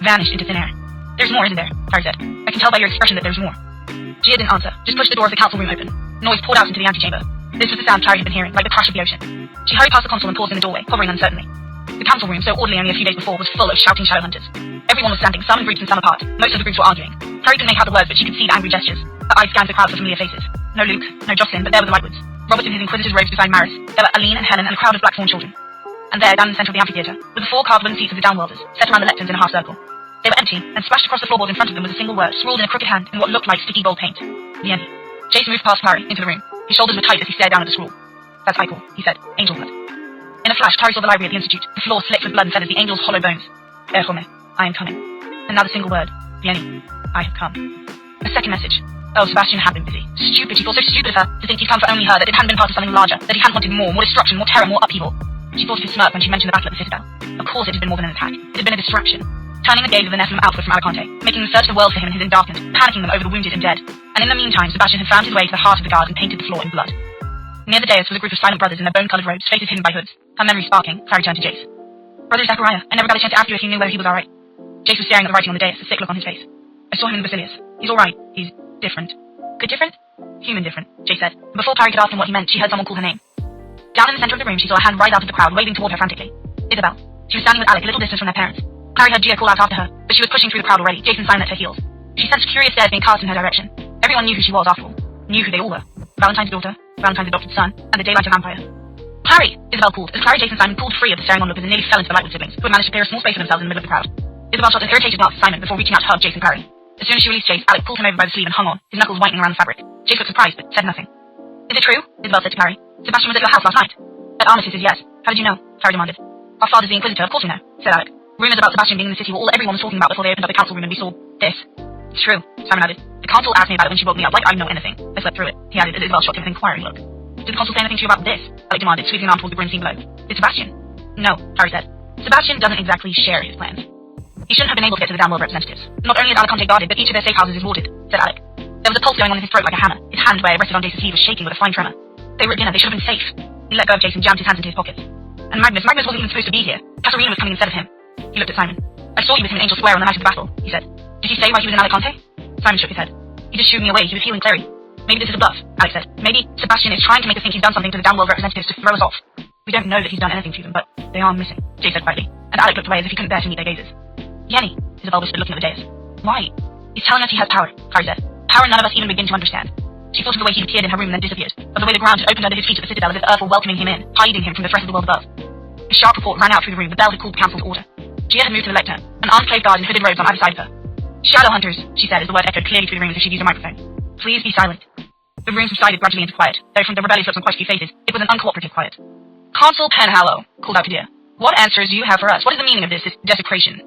vanished into thin air. There's more, isn't there? Harry said. I can tell by your expression that there's more. Gia didn't answer, just pushed the door of the council room open. Noise poured out into the antechamber. This was the sound Clary had been hearing, like the crash of the ocean. She hurried past the consul and paused in the doorway, hovering uncertainly. The council room, so orderly only a few days before, was full of shouting shadow hunters. Everyone was standing, some in groups and some apart. Most of the groups were arguing. Harry couldn't make out the words, but she could see the angry gestures. Her eyes scanned the crowd for familiar faces. No Luke, no Jocelyn, but there were the Lightwoods. Robert in his inquisitor's robes beside Maris. There were Aline and Helen and a crowd of Blackthorn children. And there, down in the centre of the amphitheatre, were the 4 carved wooden seats of the Downworlders, set around the lecterns in a half circle. They were empty, and splashed across the floorboards in front of them was a single word, scrawled in a crooked hand in what looked like sticky gold paint. Lanie. Jason moved past Clary, into the room. His shoulders were tight as he stared down at the scroll. That's Eichel, he said. Angel blood. In a flash, Clary saw the library at the Institute, the floor slick with blood and feathers, the angel's hollow bones. Erhome, I am coming. And now the single word, Lanie, I have come. A second message. Oh, Sebastian had been busy. Stupid, she thought so stupid of her, to think he'd come for only her, that it hadn't been part of something larger, that he hadn't wanted more destruction, more terror, more upheaval. She thought of his smirk when she mentioned the battle at the Citadel. Of course it had been more than an attack. It had been a distraction. Turning the gaze of the Nephilim outward from Alicante, making them search the world for him in his inn darkened, panicking them over the wounded and dead. And in the meantime, Sebastian had found his way to the heart of the guard and painted the floor in blood. Near the dais was a group of silent brothers in their bone-coloured robes, faces hidden by hoods. Her memory sparking, Clary turned to Jace. Brother Zachariah, I never got a chance to ask you if you knew whether he was alright. Jace was staring at the writing on the dais, a sick look on his face. I saw him in the Basilius. He's alright. He's different. Good different? Human different, Jace said. And before Clary could ask him what he meant, she heard someone call her name. Down in the centre of the room, she saw a hand rise out of the crowd, waving toward her frantically. Isabel. She was standing with Alec, a little distance from their parents. Clary heard Gia call out after her, but she was pushing through the crowd already, Jason Simon at her heels. She sensed curious stares being cast in her direction. Everyone knew who she was, after all. Knew who they all were. Valentine's daughter, Valentine's adopted son, and the daylight of vampire. Clary! Isabel called, as Clary, Jason Simon pulled free of the staring onlookers and nearly fell into the Lightwood siblings, who had managed to clear a small space for themselves in the middle of the crowd. Isabel shot an irritated glance at Simon before reaching out to hug Jason Clary. As soon as she released Jace, Alec pulled him over by the sleeve and hung on, his knuckles whitening around the fabric. Jace looked surprised, but said nothing. Is it true? Isabel said to Clary. Sebastian was at your house last night. At Armistice's, yes. How did you know? Clary demanded. Our father's the Inquisitor, of course we know, said Alec. Rumours about Sebastian being in the city were all everyone was talking about before they opened up the council room and we saw this. It's true, Simon added. The consul asked me about it when she woke me up, like I know anything. I slept through it, he added as Isabel shot him with an inquiring look. Did the consul say anything to you about this? Alec demanded, squeezing an arm towards the grim scene below. Did Sebastian? No, Clary said. Sebastian doesn't exactly share his plans. He shouldn't have been able to get to the Downworld representatives. Not only is Alicante guarded, but each of their safe houses is warded, said Alec. There was a pulse going on in his throat like a hammer. His hand, where it rested on Jace's sleeve, was shaking with a fine tremor. They were at dinner, they should have been safe. He let go of Jace and jammed his hands into his pockets. And Magnus wasn't even supposed to be here. Katarina was coming instead of him. He looked at Simon. I saw you with him in Angel Square on the night of the battle, he said. Did he say why he was in Alicante? Simon shook his head. He just shooed me away, he was healing Clary. Maybe this is a bluff, Alex said. Maybe Sebastian is trying to make us think he's done something to the Downworld representatives to throw us off. We don't know that he's done anything to them, but they are missing, Jace said quietly. And Alec looked away as if he couldn't bear to meet their gazes. Lanie, Isabel whispered, looking at the dais. Why? He's telling us he has power, Clary said. Power none of us even begin to understand. She thought of the way he appeared in her room and then disappeared, of the way the ground had opened under his feet at the Citadel as if Earth were welcoming him in, hiding him from the threat of the world above. A sharp report rang out through the room. The bell had called the council to order. Gia had moved to the lectern, an armed-clave guard in hooded robes on either side of her. Shadow hunters, she said as the word echoed clearly through the room as if she'd used a microphone. Please be silent. The room subsided gradually into quiet, though from the rebellious looks on quite a few faces, it was an uncooperative quiet. Consul Penhallow, called out to Gia. What answers do you have for us? What is the meaning of this desecration?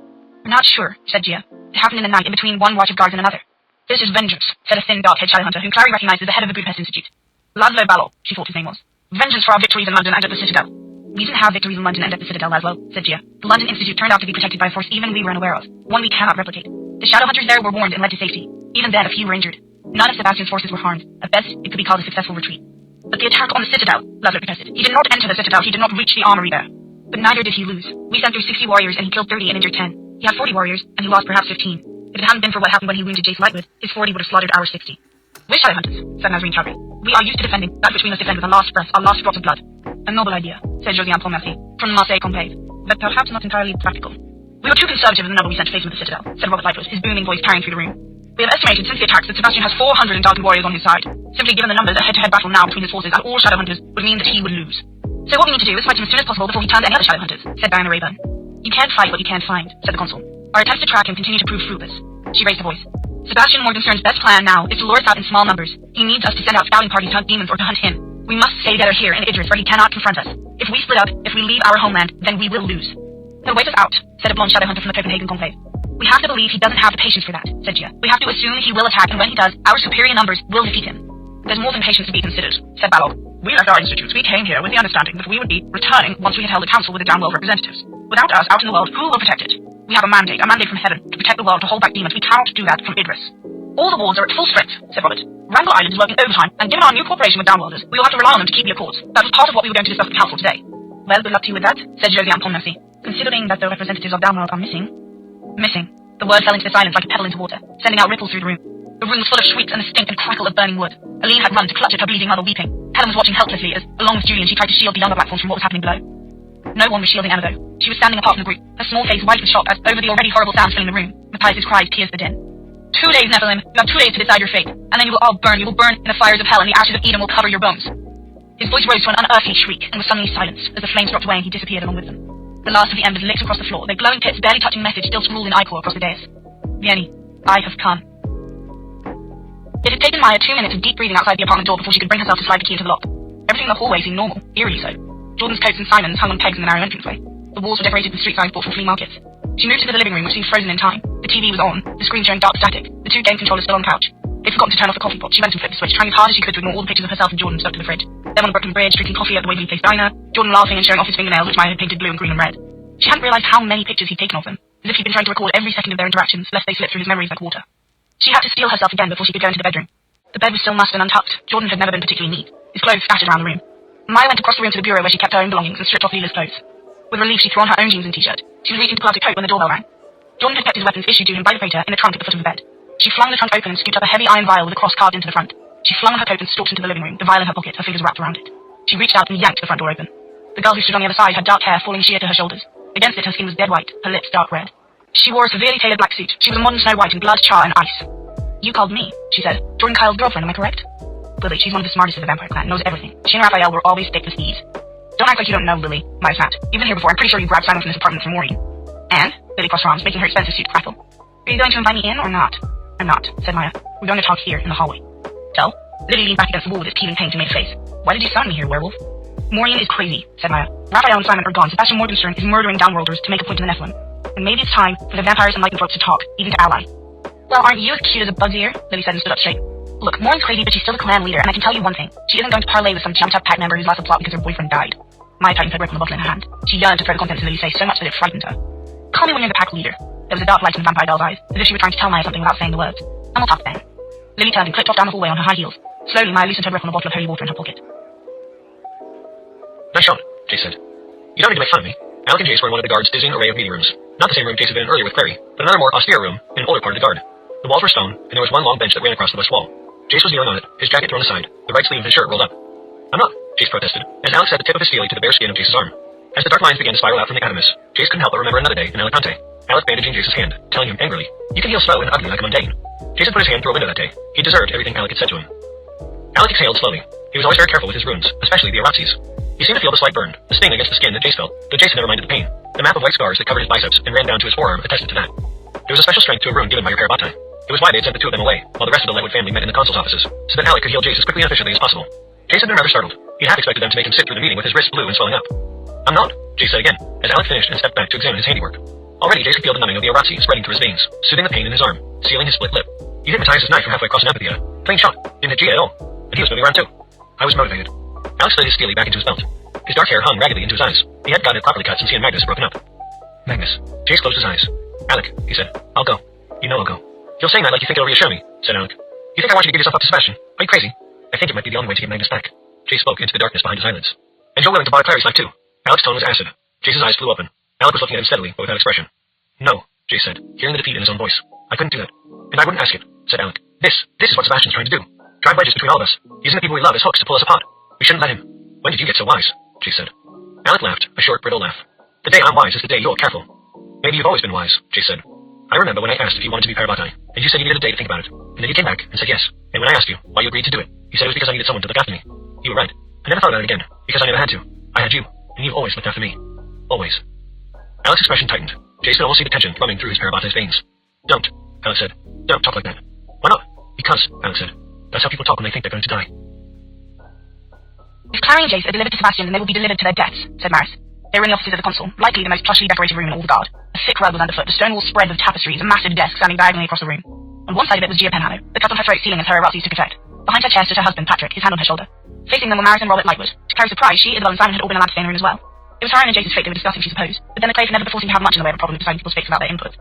We're not sure, said Gia. It happened in the night, in between one watch of guards and another. This is vengeance, said a thin, dark-haired shadow hunter, whom Clary recognized as the head of the Budapest Institute. Laszlo Balog, she thought his name was. Vengeance for our victories in London and at the Citadel. We didn't have victories in London and at the Citadel, Laszlo, said Gia. The London Institute turned out to be protected by a force even we were unaware of, one we cannot replicate. The shadow hunters there were warned and led to safety. Even then, a few were injured. None of Sebastian's forces were harmed. At best, it could be called a successful retreat. But the attack on the Citadel, Laszlo protested. He did not enter the Citadel, he did not reach the armory there. But neither did he lose. We sent through 60 warriors and he killed 30 and injured 10. He had 40 warriors, and he lost perhaps 15. If it hadn't been for what happened when he wounded Jace Lightwood, his 40 would have slaughtered our 60. We're shadow hunters, said Nazreen Chowdhury. We are used to defending that which we must defend with our last breath, our last drops of blood. A noble idea, said Josiane Pontmercy, from the Marseille Conclave, but perhaps not entirely practical. We were too conservative in the number we sent to face with the Citadel, said Robert Lightwood, his booming voice carrying through the room. We have estimated since the attacks that Sebastian has 400 darkened warriors on his side. Simply given the numbers, a head-to-head battle now between his forces and all shadow hunters would mean that he would lose. So what we need to do is fight him as soon as possible before he turns any other shadow hunters, said Baron Rayburn. You can't fight what you can't find, said the consul. Our attempts to track him continue to prove fruitless. She raised her voice. Sebastian Morgenstern's best plan now is to lure us out in small numbers. He needs us to send out scouting parties to hunt demons or to hunt him. We must stay together here in Idris where he cannot confront us. If we split up, if we leave our homeland, then we will lose. He'll wait us out, said a blonde shadow hunter from the Copenhagen Conclave. We have to believe he doesn't have the patience for that, said Gia. We have to assume he will attack, and when he does, our superior numbers will defeat him. There's more than patience to be considered, said Balog. We left our institutes. We came here with the understanding that we would be returning once we had held a council with the Downworld representatives. Without us out in the world, who will protect it? We have a mandate from heaven, to protect the world, to hold back demons. We cannot do that from Idris. All the wards are at full strength, said Robert. Wrangel Island is working overtime, and given our new cooperation with Downworlders, we will have to rely on them to keep the accords. That was part of what we were going to discuss at the council today. Well, good luck to you with that, said Josiane Pontmercy. Considering that the representatives of Downworld are missing. The word fell into the silence like a pebble into water, sending out ripples through the room. The room was full of shrieks and the stink and crackle of burning wood. Aline had run to clutch at her bleeding mother weeping. Helen was watching helplessly as, along with Julian, she tried to shield the younger platforms from what was happening below. No one was shielding Emma though. She was standing apart from the group, her small face white with shock as, over the already horrible sounds filling the room, Matthias's cries pierced the din. 2 days, Nephilim. You have 2 days to decide your fate, and then you will all burn. You will burn in the fires of hell, and the ashes of Edom will cover your bones. His voice rose to an unearthly shriek, and was suddenly silenced as the flames dropped away and he disappeared along with them. The last of the embers licked across the floor, their glowing tips barely touching the message still scrawled in ichor across the dais. Lanie, I have come. It had taken Maya 2 minutes of deep breathing outside the apartment door before she could bring herself to slide the key into the lock. Everything in the hallway seemed normal, eerily so. Jordan's coats and Simon's hung on pegs in the narrow entranceway. The walls were decorated with street signs bought from flea markets. She moved into the living room, which seemed frozen in time. The TV was on, the screen showing dark static, the 2 game controllers still on the couch. They'd forgotten to turn off the coffee pot. She went and flipped the switch, trying as hard as she could to ignore all the pictures of herself and Jordan stuck to the fridge. Them on the Brooklyn Bridge, drinking coffee at the Waverly Place diner, Jordan laughing and showing off his fingernails, which Maya had painted blue and green and red. She hadn't realized how many pictures he'd taken of them, as if he'd been trying to record every second of their interactions, lest they slip through his memories like water. She had to steel herself again before she could go into the bedroom. The bed was still mussed and untucked. Jordan had never been particularly neat, his clothes scattered around the room. Maya went across the room to the bureau where she kept her own belongings and stripped off Leela's clothes. With relief, she threw on her own jeans and t-shirt. She was reaching to pull out a coat when the doorbell rang. Jordan had kept his weapons issued to him by the praetor in a trunk at the foot of the bed. She flung the trunk open and scooped up a heavy iron vial with a cross carved into the front. She flung on her coat and stalked into the living room, the vial in her pocket, her fingers wrapped around it. She reached out and yanked the front door open. The girl who stood on the other side had dark hair falling sheer to her shoulders. Against it, her skin was dead white, her lips dark red. She wore a severely tailored black suit. She was a modern Snow White in blood, char, and ice. You called me, she said. Jordan Kyle's girlfriend, am I correct? Lily, she's one of the smartest of the vampire clan, knows everything. She and Raphael were always thick as thieves. Don't act like you don't know, Lily, Maya snapped. You've been here before. I'm pretty sure you grabbed Simon from this apartment from Maureen. And? Lily crossed her arms, making her expensive suit crackle. Are you going to invite me in or not? I'm not, said Maya. We're going to talk here in the hallway. So? Lily leaned back against the wall with its peeling paint and made a face. Why did you summon me here, werewolf? Maureen is crazy, said Maya. Raphael and Simon are gone. Sebastian Morgenstern is murdering downworlders to make a point in the Nephilim. And maybe it's time for the vampires and lycanthropes to talk, even to ally. Well, aren't you as cute as a bug's ear? Lily said and stood up straight. Look, Maureen's crazy, but she's still the clan leader, and I can tell you one thing. She isn't going to parlay with some jumped-up pack member who's lost a plot because her boyfriend died. Maya tightened her grip on the bottle in her hand. She yearned to throw the contents in Lily's face so much that it frightened her. Call me when you're the pack leader. There was a dark light in the vampire doll's eyes, as if she were trying to tell Maya something without saying the words. And we'll talk then. Lily turned and clipped off down the hallway on her high heels. Slowly, Maya loosened her grip on the bottle of holy water in her pocket. Nice shot, Jace said. You don't need to make fun of me. Alec and Jace were in one of the guard's dizzying array of meeting rooms. Not the same room Jace had been in earlier with Clary, but another more austere room in an older part of the guard. The walls were stone, and there was one long bench that ran across the west wall. Jace was kneeling on it, his jacket thrown aside, the right sleeve of his shirt rolled up. I'm not, Jace protested, as Alec set the tip of his steely to the bare skin of Jace's arm. As the dark lines began to spiral out from the Adamus, Jace couldn't help but remember another day in Alicante. Alec bandaging Jace's hand, telling him angrily, you can heal slow and ugly like a mundane. Jason put his hand through a window that day. He deserved everything Alec had said to him. Alec exhaled slowly. He was always very careful with his wounds, especially the Aratzis. He seemed to feel the slight burn, the sting against the skin that Jace felt, though Jason never minded the pain. The map of white scars that covered his biceps and ran down to his forearm attested to that. There was a special strength to a wound given by your Parabatai. It was why they had sent the two of them away, while the rest of the Lightwood family met in the consul's offices, so that Alec could heal Jace as quickly and efficiently as possible. Jace had been rather startled. He half expected them to make him sit through the meeting with his wrists blue and swelling up. I'm not, Jace said again, as Alec finished and stepped back to examine his handiwork. Already Jace could feel the numbing of the Aratzi spreading through his veins, soothing the pain in his arm, sealing his split lip. He hit Matthias' knife from halfway across an amphitheater. Plain shot. Didn't hit Gia at all. And he was moving around too. I was motivated. Alex slid his steely back into his belt. His dark hair hung raggedly into his eyes. He hadn't gotten it properly cut since he and Magnus had broken up. Magnus. Jace closed his eyes. Alec, he said. I'll go. You know I'll go. You're saying that like you think it'll reassure me, said Alec. You think I want you to give yourself up to Sebastian? Are you crazy? I think it might be the only way to get Magnus back. Jace spoke into the darkness behind his eyelids. And you're willing to buy Clary's life too? Alec's tone was acid. Jace's eyes flew open. Alec was looking at him steadily, but without expression. No, Jace said, hearing the defeat in his own voice. I couldn't do that. And I wouldn't ask it, said Alec. This is what Sebastian's trying to do. Drive wedges between all of us, using the people we love as hooks to pull us apart. We shouldn't let him. When did you get so wise? Jace said. Alec laughed, a short, brittle laugh. The day I'm wise is the day you're careful. Maybe you've always been wise, Jace said. I remember when I asked if you wanted to be Parabatai, and you said you needed a day to think about it. And then you came back and said yes. And when I asked you why you agreed to do it, you said it was because I needed someone to look after me. You were right. I never thought about it again, because I never had to. I had you, and you've always looked after me. Always. Alec's expression tightened. Jace could almost see the tension thrumming through his Parabatai's veins. Don't, Alec said. Don't talk like that. Why not? Because, Alec said. That's how people talk when they think they're going to die. If Clary and Jace are delivered to Sebastian, then they will be delivered to their deaths, said Maris. They were in the offices of the consul, likely the most plushly decorated room in all the guard. A thick rug was underfoot, the stone walls spread with tapestries, a massive desk standing diagonally across the room. On one side of it was Gia Penhallow, the cut on her throat ceiling as her Aratzis took effect. Behind her chair stood her husband, Patrick, his hand on her shoulder. Facing them were Maris and Robert Lightwood. To Clary's surprise, she, Isabel, and Simon had all been allowed to stay in the room as well. It was her and Jace's fate they were discussing, she supposed, but then the Clays had never before seemed to have much in the way of a problem deciding people's fates without their input.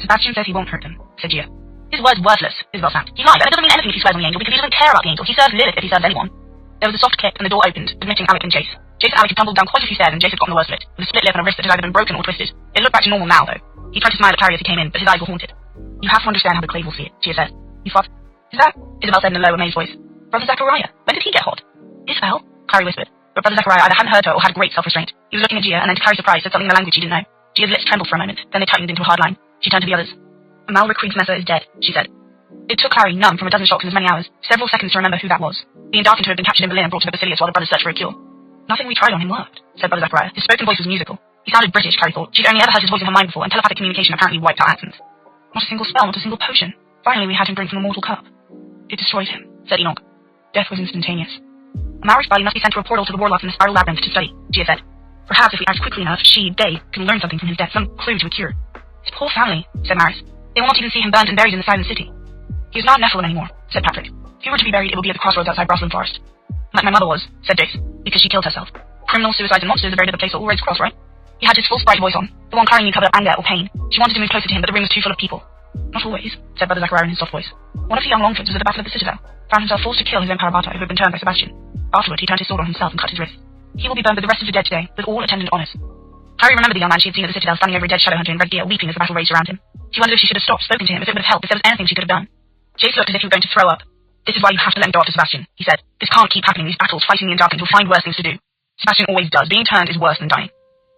Sebastian says he won't hurt them, said Gia. His word's worthless, Isabel snapped. He lied, but that doesn't mean anything if he swears on the angel, because he doesn't care about the angel. He serves Lilith if he serves anyone. There was a soft click, and the door opened, admitting Alec and Jace. Jace and Alec had tumbled down quite a few stairs, and Jace had gotten the worst of it, with a split lip and a wrist that had either been broken or twisted. It looked back to normal now, though. He tried to smile at Clary as he came in, but his eyes were haunted. You have to understand how the Clave will see it, Gia said. You thought, is that? Isabel said in a low, amazed voice. Brother Zachariah, when did he get hot? Isabel? Clary whispered. But Brother Zachariah either hadn't heard her or had great self-restraint. He was looking at Gia, and then to Clary's surprise said something in a language she didn't know. Gia's lips trembled for a moment, then they tightened into a hard line. She turned to the others. Amalric Kriegsmesser is dead, she said. It took Clary, numb from a dozen shocks in as many hours, several seconds to remember who that was. The Indarkent who had been captured in Berlin and brought to the Basilius while the brothers searched for a cure. Nothing we tried on him worked, said Brother Zachariah. His spoken voice was musical. He sounded British, Clary thought. She'd only ever heard his voice in her mind before, and telepathic communication apparently wiped out accents. Not a single spell, not a single potion. Finally, we had him drink from the mortal cup. It destroyed him, said Enoch. Death was instantaneous. Amalric's body must be sent to a portal to the warlocks in the spiral labyrinth to study, Gia said. Perhaps if we act quickly enough, they can learn something from his death, some clue to a cure. His poor family, said Maris. They will not even see him burned and buried in the silent city. He is not Nephilim anymore, said Patrick. If he were to be buried, it will be at the crossroads outside Broslin Forest. Like my mother was, said Jace, because she killed herself. Criminals, suicides, and monsters are buried at the place at Allred's Cross, right? He had his full sprite voice on, the one Clary knew covered up anger or pain. She wanted to move closer to him, but the room was too full of people. Not always, said Brother Zachariah in his soft voice. One of the young Longfords was at the Battle of the Citadel, found himself forced to kill his own Parabato, who had been turned by Sebastian. Afterward, he turned his sword on himself and cut his wrist. He will be burned with the rest of the dead today, with all attendant honors. Clary remembered the young man she had seen at the Citadel standing over a dead shadow hunter in red gear, weeping as the battle raged around him. She wondered if she should have stopped, spoken to him, if it would have helped, if there was anything she could have done. Jace looked as if he were going to throw up. This is why you have to let me go after Sebastian, he said. This can't keep happening, these battles, fighting the Indarkent, you'll find worse things to do. Sebastian always does. Being turned is worse than dying.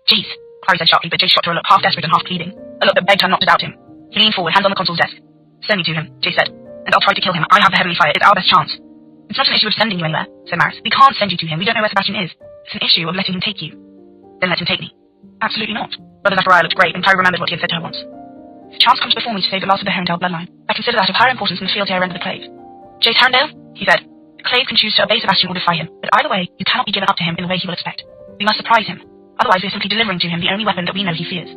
Jace, Clary said sharply, but Jace shot her a look half desperate and half pleading. A look that begged her not to doubt him. He leaned forward, hands on the consul's desk. Send me to him, Jace said, and I'll try to kill him. I have the heavenly fire. It's our best chance. It's not an issue of sending you anywhere, said Maris. We can't send you to him. We don't know where Sebastian is. It's an issue of letting him take you. Then let him take me. Absolutely not. Brother Zachariah looked grave, and Clary remembered what he had said to her once. If chance comes before me to save the last of the Herondale bloodline, I consider that of higher importance than the fealty I render the Clave. Jace Herondale, he said. The Clave can choose to obey Sebastian or defy him, but either way, you cannot be given up to him in the way he will expect. We must surprise him. Otherwise, we are simply delivering to him the only weapon that we know he fears.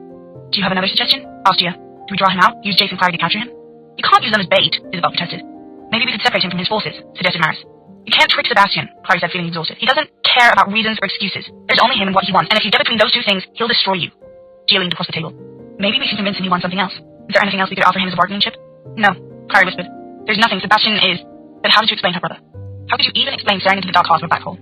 Do you have another suggestion? Asked Gia. Do we draw him out? Use Jace and Clary to capture him? You can't use them as bait, Isabel protested. Maybe we could separate him from his forces, suggested Maris. You can't trick Sebastian, Clary said, feeling exhausted. He doesn't care about reasons or excuses. There's only him and what he wants, and if you get between those two things, he'll destroy you. Gia leaned across the table. Maybe we can convince him he wants something else. Is there anything else we could offer him as a bargaining chip? No, Clary whispered. There's nothing. Sebastian is... But how did you explain her brother? How could you even explain staring into the dark heart of a black hole?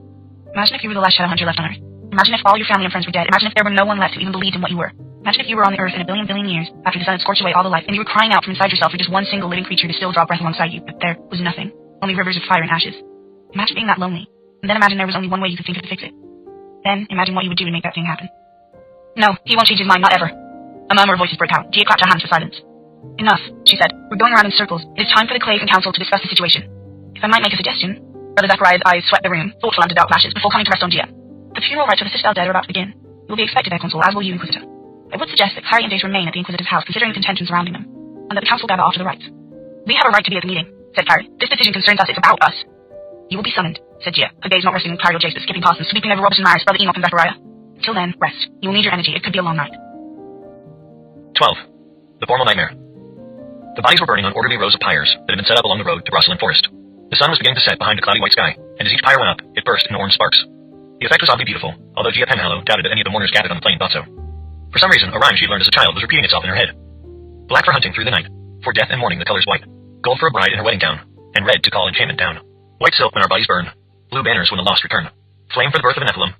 Imagine if you were the last shadow hunter left on Earth. Imagine if all your family and friends were dead. Imagine if there were no one left who even believed in what you were. Imagine if you were on the Earth in a billion years, after the sun had scorched away all the life, and you were crying out from inside yourself for just one single living creature to still draw breath alongside you, but there was nothing. Only rivers of fire and ashes. Imagine being that lonely. And then imagine there was only one way you could think of to fix it. Then imagine what you would do to make that thing happen. No, he won't change his mind, not ever. A murmur of voices broke out. Gia clapped her hands for silence. Enough, she said. We're going around in circles. It is time for the Clave and Council to discuss the situation. If I might make a suggestion. Brother Zachariah's eyes swept the room, thoughtful under dark lashes, before coming to rest on Gia. The funeral rites of the Citadel dead are about to begin. You will be expected there, Consul, as will you, Inquisitor. I would suggest that Clary and Jace remain at the Inquisitor's house, considering the contention surrounding them, and that the Council gather after the rites. We have a right to be at the meeting, said Clary. This decision concerns us. It's about us. You will be summoned, said Gia, her gaze not resting on Clary or Jace, but skipping past and sweeping over Robertson Maris, Brother Enoch, and Zachariah. Until then, rest. You will need your energy. It could be a long night. 12. The Formal Nightmare. The bodies were burning on orderly rows of pyres that had been set up along the road to Broslin Forest. The sun was beginning to set behind a cloudy white sky, and as each pyre went up, it burst in orange sparks. The effect was oddly beautiful, although Gia Penhallow doubted that any of the mourners gathered on the plain thought so. For some reason, a rhyme she had learned as a child was repeating itself in her head. Black for hunting through the night, for death and mourning the colors white. Gold for a bride in her wedding gown, and red to call enchantment down. White silk when our bodies burn, blue banners when the lost return. Flame for the birth of a Nephilim,